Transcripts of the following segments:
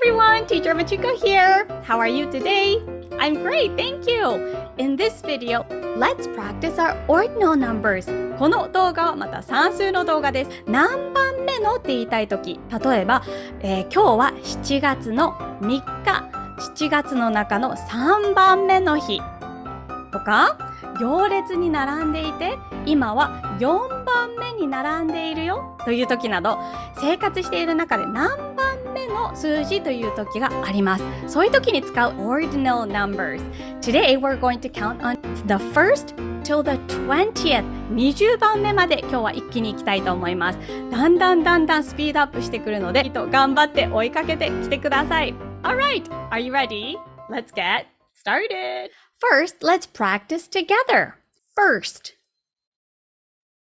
everyone, Teacher Machiko here. How are you today? I'm great, thank you. In this video, let's practice our ordinal numbers. この動画はまた算数の動画です。何番目のって言いたいとき、例えば、今日は7月の3日、7月の中の3番目の日とか、行列に並んでいて、今は4番目に並んでいるよという時など、生活している中で何番目の数字という時があります。そういう時に使う ordinal numbers. Today we're going to count on the first till the 20th. 20番目まで今日は一気に行きたいと思います。だんだんスピードアップしてくるので、頑張って追いかけてきてください。Alright, are you ready? Let's get started. First, let's practice together. First,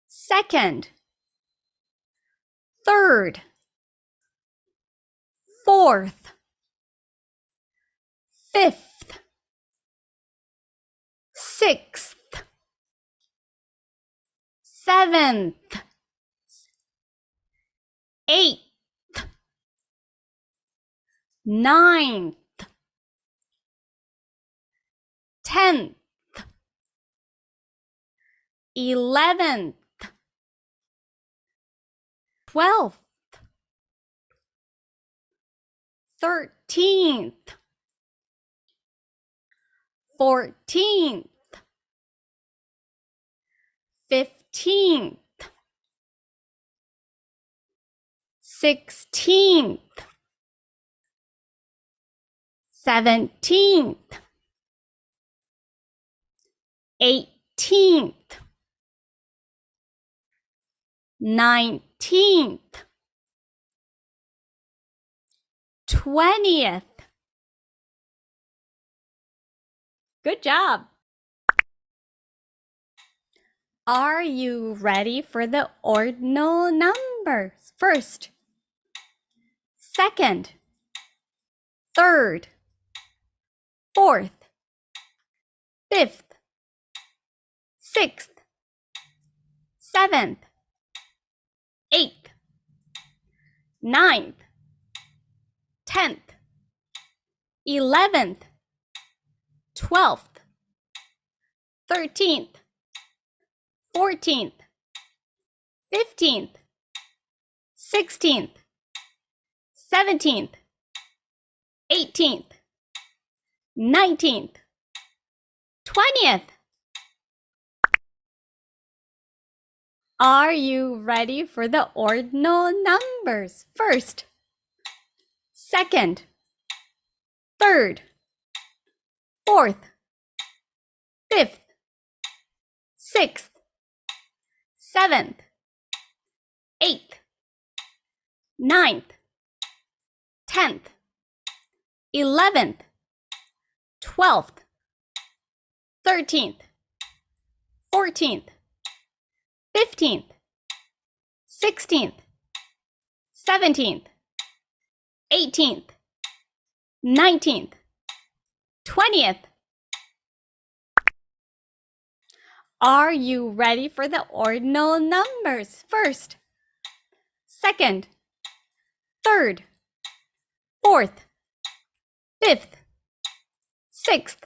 second, third, fourth, fifth, sixth, seventh, eighth, ninth, 10th, 11th, 12th, 13th, 14th, 15th, 16th, 17th, 18th, 19th, 20th. Good job. Are you ready for the ordinal numbers? First, second, third, fourth, fifth, sixth, seventh, eighth, ninth, 10th, 11th, 12th, 13th, 14th, 15th, 16th, 17th, 18th, 19th, 20th. Are you ready for the ordinal numbers? First, second, third, fourth, fifth, sixth, seventh, eighth, ninth, 10th, 11th, 12th, 13th, 14th, 15th, 16th, 17th, 18th, 19th, 20th. Are you ready for the ordinal numbers? First, second, third, fourth, fifth, sixth,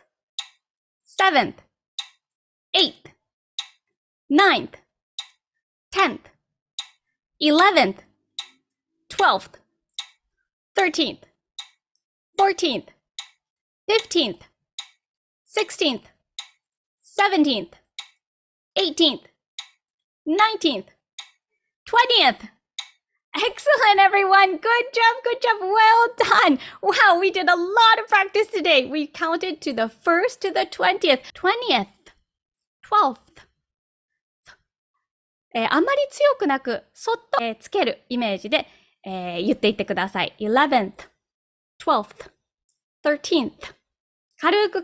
seventh, eighth, ninth, 10th, 11th, 12th, 13th, 14th, 15th, 16th, 17th, 18th, 19th, 20th. Excellent, everyone. Good job. Well done. Wow, we did a lot of practice today. We counted to the 1st to the 20th, 20th, 12th. あまり強くなく、そっと、つけるイメージで、言っていってください。11th, 12th, 13th. 軽く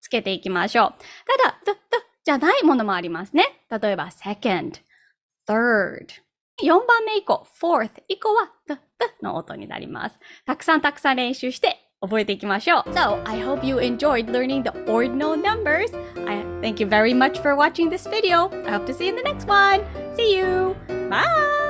つけていきましょう。ただ、じゃないものもありますね。例えば、second, third. 4番目以降、fourth 以降は、の音になります。たくさん練習して覚えていきましょう。So, I hope you enjoyed learning the ordinal numbers. I thank you very much for watching this video. I hope to see you in the next one. See you. Bye!